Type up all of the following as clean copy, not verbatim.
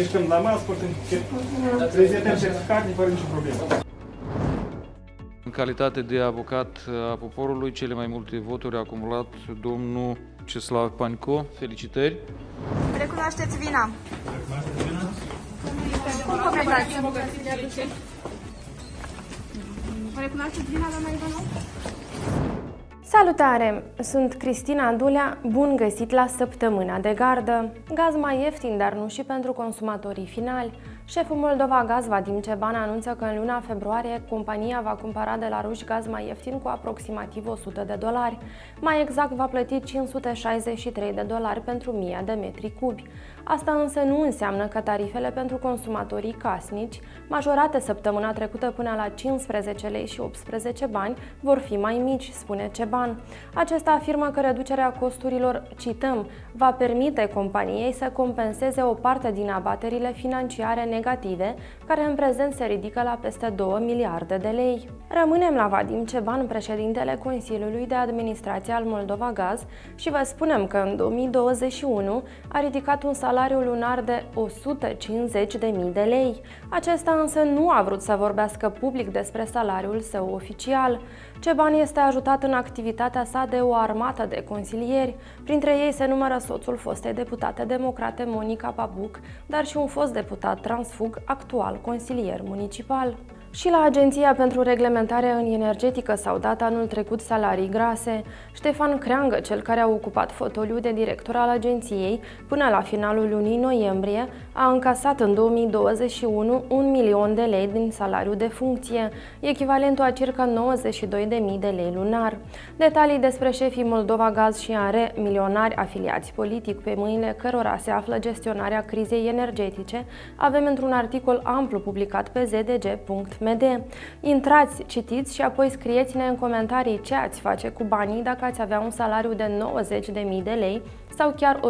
mișcăm la masă, purtăm prezentăm certificate fără nicio problemă. În calitate de avocat a poporului, cele mai multe voturi a acumulat domnul Ceslav Panico. Felicitări! Recunoașteți vina. Cum comentați? Recunoașteți vina, doamna Ivanov? Salutare! Sunt Cristina Dulea, bun găsit la Săptămâna de Gardă. Gaz mai ieftin, dar nu și pentru consumatorii finali. Șeful Moldova Gaz, Vadim Ceban, anunță că în luna februarie compania va cumpăra de la ruși gaz mai ieftin cu aproximativ $100. Mai exact, va plăti $563 pentru 1000 de metri cubi. Asta însă nu înseamnă că tarifele pentru consumatorii casnici, majorate săptămâna trecută până la 15 lei și 18 bani, vor fi mai mici, spune Ceban. Acesta afirmă că reducerea costurilor, cităm, va permite companiei să compenseze o parte din abaterile financiare negative, care în prezent se ridică la peste 2 miliarde de lei. Rămânem la Vadim Ceban, președintele Consiliului de Administrație al Moldova Gaz, și vă spunem că în 2021 a ridicat un salariu lunar de 150.000 de lei. Acesta însă nu a vrut să vorbească public despre salariul său oficial. Ceban este ajutat în activitatea sa de o armată de consilieri. Printre ei se numără soțul fostei deputate democrate Monica Pabuc, dar și un fost deputat transfug, actual consilier municipal. Și la Agenția pentru Reglementare în Energetică s-au dat anul trecut salarii grase. Ștefan Creangă, cel care a ocupat fotoliul de director al agenției până la finalul lunii noiembrie, a încasat în 2021 1.000.000 de lei din salariu de funcție, echivalentul a circa 92.000 de lei lunar. Detalii despre șefii Moldova Gaz și ANRE, milionari afiliați politic pe mâinile cărora se află gestionarea crizei energetice, avem într-un articol amplu publicat pe zdg.md. Intrați, citiți și apoi scrieți-ne în comentarii ce ați face cu banii dacă ați avea un salariu de 90.000 de lei sau chiar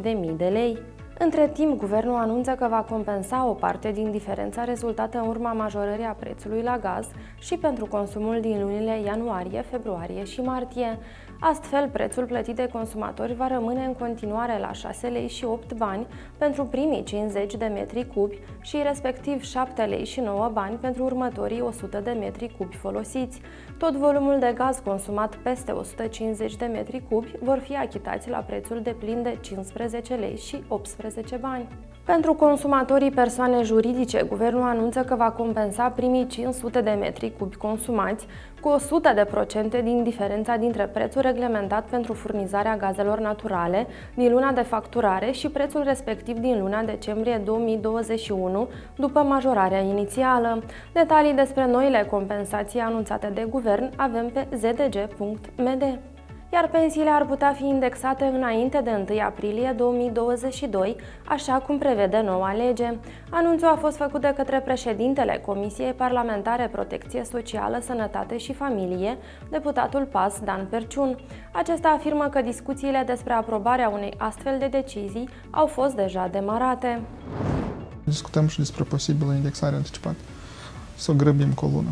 150.000 de lei. Între timp, guvernul anunță că va compensa o parte din diferența rezultată în urma majorării a prețului la gaz și pentru consumul din lunile ianuarie, februarie și martie. Astfel, prețul plătit de consumatori va rămâne în continuare la 6 lei și 8 bani pentru primii 50 de metri cubi și respectiv 7 lei și 9 bani pentru următorii 100 de metri cubi folosiți. Tot volumul de gaz consumat peste 150 de metri cubi vor fi achitați la prețul deplin de 15 lei și 18 bani. Pentru consumatorii persoane juridice, guvernul anunță că va compensa primii 500 de metri cubi consumați cu 100% din diferența dintre prețul reglementat pentru furnizarea gazelor naturale din luna de facturare și prețul respectiv din luna decembrie 2021, după majorarea inițială. Detalii despre noile compensații anunțate de guvern avem pe zdg.md. Iar pensiile ar putea fi indexate înainte de 1 aprilie 2022, așa cum prevede noua lege. Anunțul a fost făcut de către președintele Comisiei Parlamentare Protecție Socială, Sănătate și Familie, deputatul PAS Dan Perciun. Acesta afirmă că discuțiile despre aprobarea unei astfel de decizii au fost deja demarate. Discutăm și despre posibilă indexare anticipată. Să o grăbim cu o lună.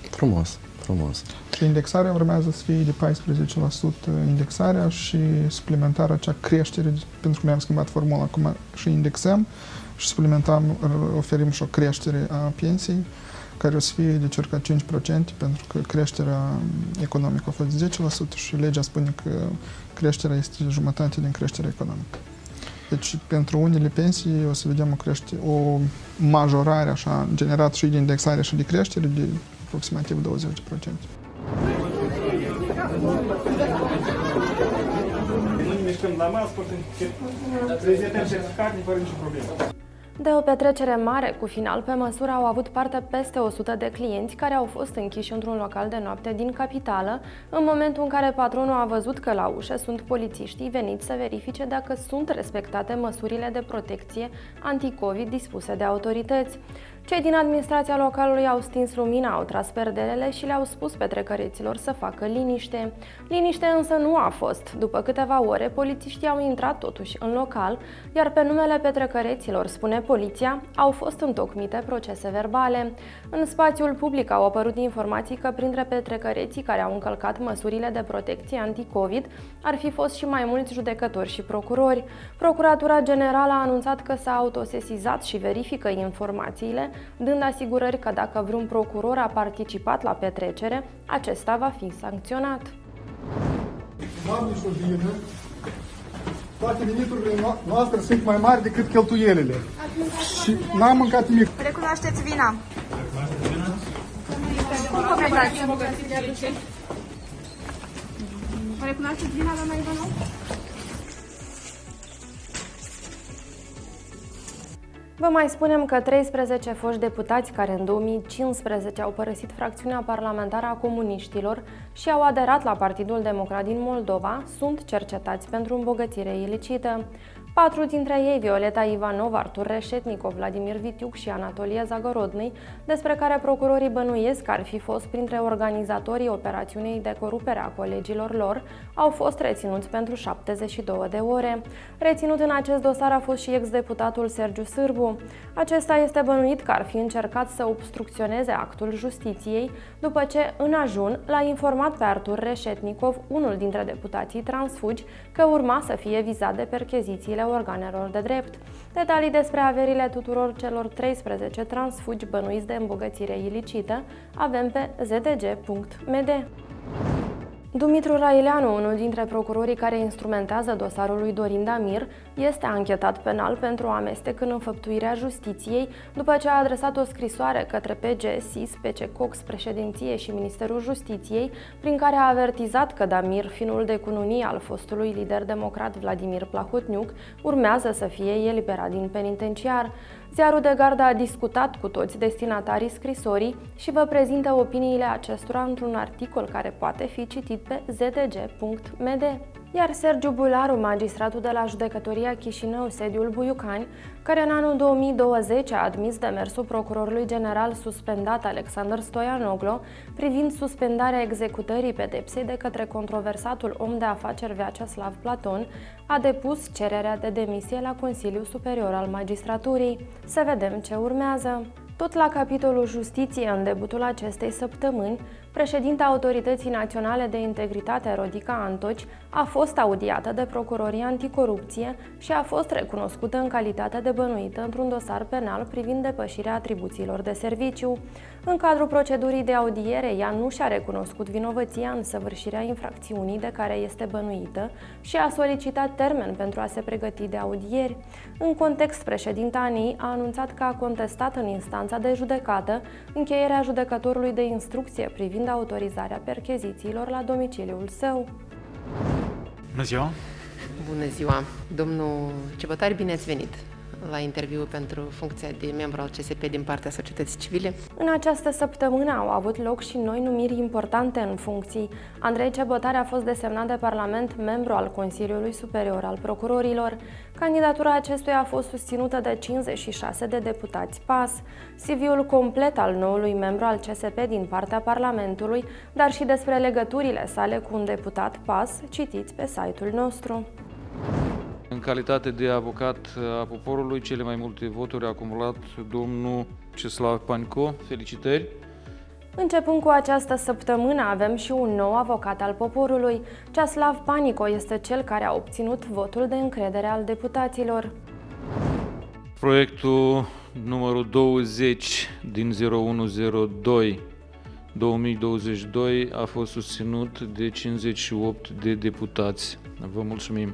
Frumos. Și indexarea urmează să fie de 14% indexarea și suplimentar acea creștere, pentru că mi-am schimbat formula, acum și indexăm și suplimentar oferim și o creștere a pensiei, care o să fie de circa 5%, pentru că creșterea economică a fost de 10% și legea spune că creșterea este jumătate din creșterea economică. Deci, pentru unele pensii o să vedem o majorare așa, generat și de indexare și de creștere de aproximativ 20%. Noi mișcăm la masă, purtăm prezentăm certificate fără nicio problemă. De o petrecere mare cu final pe măsură au avut parte peste 100 de clienți care au fost închiși într-un local de noapte din capitală, în momentul în care patronul a văzut că la ușă sunt polițiștii veniți să verifice dacă sunt respectate măsurile de protecție anti-COVID dispuse de autorități. Cei din administrația localului au stins lumina, au tras perdelele și le-au spus petrecăreților să facă liniște. Liniște însă nu a fost. După câteva ore, polițiștii au intrat totuși în local, iar pe numele petrecăreților, spune poliția, au fost întocmite procese verbale. În spațiul public au apărut informații că printre petrecăreții care au încălcat măsurile de protecție anti-Covid ar fi fost și mai mulți judecători și procurori. Procuratura Generală a anunțat că s-a autosesizat și verifică informațiile, dând asigurări că dacă vreun procuror a participat la petrecere, acesta va fi sancționat. N-am nicio vină. Toate veniturile noastre sunt mai mari decât cheltuielile. Și n-am mâncat nimic. Recunoașteți vina? Cum comentați? Recunoașteți vina, doamna Ivanov? Vă mai spunem că 13 foști deputați care în 2015 au părăsit fracțiunea parlamentară a comuniștilor și au aderat la Partidul Democrat din Moldova sunt cercetați pentru îmbogățire ilicită. 4 dintre ei, Violeta Ivanov, Artur Reșetnicov, Vladimir Vitiuc și Anatolie Zagorodny, despre care procurorii bănuiesc că ar fi fost printre organizatorii operațiunii de corupere a colegilor lor, au fost reținuți pentru 72 de ore. Reținut în acest dosar a fost și ex-deputatul Sergiu Sârbu. Acesta este bănuit că ar fi încercat să obstrucționeze actul justiției, după ce, în ajun, l-a informat pe Artur Reșetnicov, unul dintre deputații transfugi, că urma să fie vizat de perchezițiile organelor de drept. Detalii despre averile tuturor celor 13 transfugi bănuiți de îmbogățire ilicită avem pe zdg.md. Dumitru Raileanu, unul dintre procurorii care instrumentează dosarul lui Dorin Damir, este anchetat penal pentru amestec în înfăptuirea justiției după ce a adresat o scrisoare către PG, SIS, PC Cox, președinție și Ministerul Justiției, prin care a avertizat că Damir, fiul de cununie al fostului lider democrat Vladimir Plahotniuc, urmează să fie eliberat din penitenciar. Ziarul de Gardă a discutat cu toți destinatarii scrisorii și vă prezintă opiniile acestora într-un articol care poate fi citit pe zdg.md. Iar Sergiu Bularu, magistratul de la Judecătoria Chișinău, sediul Buiucani, care în anul 2020 a admis demersul procurorului general suspendat Alexander Stoianoglo privind suspendarea executării pedepsei de către controversatul om de afaceri Vyacheslav Platon, a depus cererea de demisie la Consiliul Superior al Magistraturii. Să vedem ce urmează. Tot la capitolul Justiție, în debutul acestei săptămâni, președinta Autorității Naționale de Integritate, Rodica Antoci, a fost audiată de procurorii anticorupție și a fost recunoscută în calitate de bănuită într-un dosar penal privind depășirea atribuțiilor de serviciu. În cadrul procedurii de audiere, ea nu și-a recunoscut vinovăția în săvârșirea infracțiunii de care este bănuită și a solicitat termen pentru a se pregăti de audieri. În context, președinta ANI a anunțat că a contestat în instanța de judecată încheierea judecătorului de instrucție privind autorizarea perchezițiilor la domiciliul său. Bună ziua! Bună ziua! Domnul Cebotari, bine ați venit la interviu pentru funcția de membru al CSP din partea societății civile. În această săptămână au avut loc și noi numiri importante în funcții. Andrei Cebotari a fost desemnat de Parlament membru al Consiliului Superior al Procurorilor. Candidatura acestuia a fost susținută de 56 de deputați PAS. CV-ul complet al noului membru al CSP din partea Parlamentului, dar și despre legăturile sale cu un deputat PAS, citiți pe site-ul nostru. În calitate de avocat a poporului, cele mai multe voturi a acumulat domnul Ceslav Paņko. Felicitări! Începând cu această săptămână, avem și un nou avocat al poporului. Ceslav Paņko este cel care a obținut votul de încredere al deputaților. Proiectul numărul 20 din 0102 2022 a fost susținut de 58 de deputați. Vă mulțumim!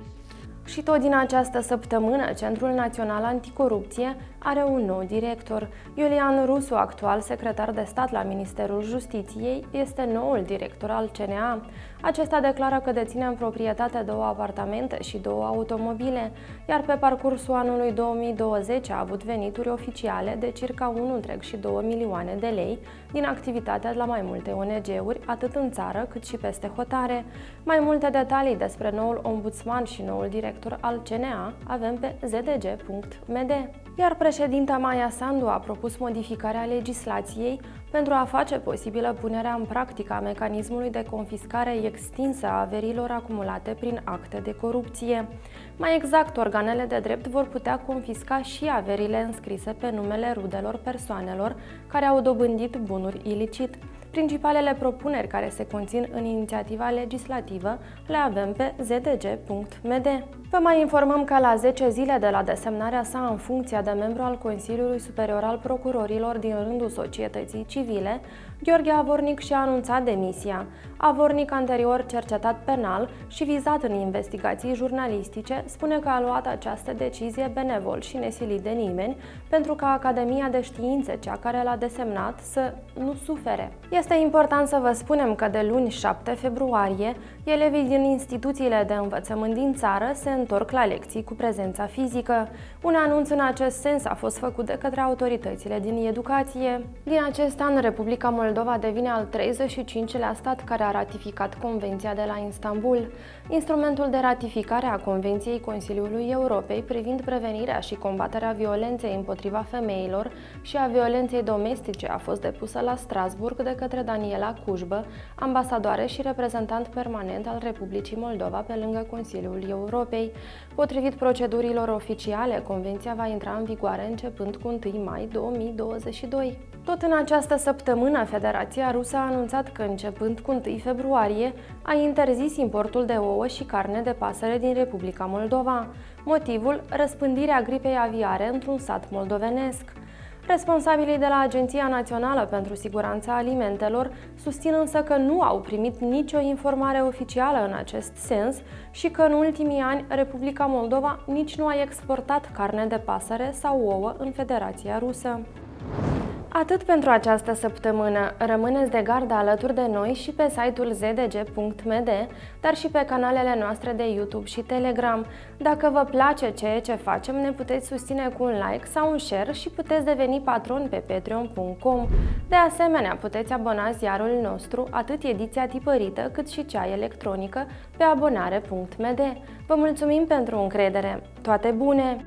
Și tot din această săptămână, Centrul Național Anticorupție are un nou director. Iulian Rusu, actual secretar de stat la Ministerul Justiției, este noul director al CNA. Acesta declară că deține în proprietate 2 apartamente și 2 automobile, iar pe parcursul anului 2020 a avut venituri oficiale de circa 1,2 milioane de lei din activitatea la mai multe ONG-uri, atât în țară cât și peste hotare. Mai multe detalii despre noul ombudsman și noul director al CNA avem pe zdg.md. Iar președinta Maia Sandu a propus modificarea legislației pentru a face posibilă punerea în practică a mecanismului de confiscare extinsă a averilor acumulate prin acte de corupție. Mai exact, organele de drept vor putea confisca și averile înscrise pe numele rudelor persoanelor care au dobândit bunuri ilicit. Principalele propuneri care se conțin în inițiativa legislativă le avem pe zdg.md. Vă mai informăm că la 10 zile de la desemnarea sa în funcția de membru al Consiliului Superior al Procurorilor din rândul societății civile, Gheorghe Avornic și-a anunțat demisia. Avornic, anterior cercetat penal și vizat în investigații jurnalistice, spune că a luat această decizie benevol și nesilit de nimeni, pentru ca Academia de Științe, cea care l-a desemnat, să nu sufere. Este important să vă spunem că de luni 7 februarie, elevii din instituțiile de învățământ din țară se întorc la lecții cu prezența fizică. Un anunț în acest sens a fost făcut de către autoritățile din educație. Din acest an, Republica Moldova devine al 35-lea stat care a ratificat Convenția de la Istanbul. Instrumentul de ratificare a Convenției Consiliului Europei privind prevenirea și combaterea violenței împotriva femeilor și a violenței domestice a fost depusă la Strasbourg de către Daniela Cușbă, ambasadoare și reprezentant permanent al Republicii Moldova pe lângă Consiliul Europei. Potrivit procedurilor oficiale, Convenția va intra în vigoare începând cu 1 mai 2022. Tot în această săptămână, Federația Rusă a anunțat că începând cu 1 februarie a interzis importul de ouă și carne de pasăre din Republica Moldova. Motivul? Răspândirea gripei aviare într-un sat moldovenesc. Responsabilii de la Agenția Națională pentru Siguranța Alimentelor susțin însă că nu au primit nicio informare oficială în acest sens și că în ultimii ani Republica Moldova nici nu a exportat carne de pasăre sau ouă în Federația Rusă. Atât pentru această săptămână. Rămâneți de gardă alături de noi și pe site-ul zdg.md, dar și pe canalele noastre de YouTube și Telegram. Dacă vă place ceea ce facem, ne puteți susține cu un like sau un share și puteți deveni patron pe patreon.com. De asemenea, puteți abona ziarul nostru, atât ediția tipărită cât și cea electronică, pe abonare.md. Vă mulțumim pentru încredere! Toate bune!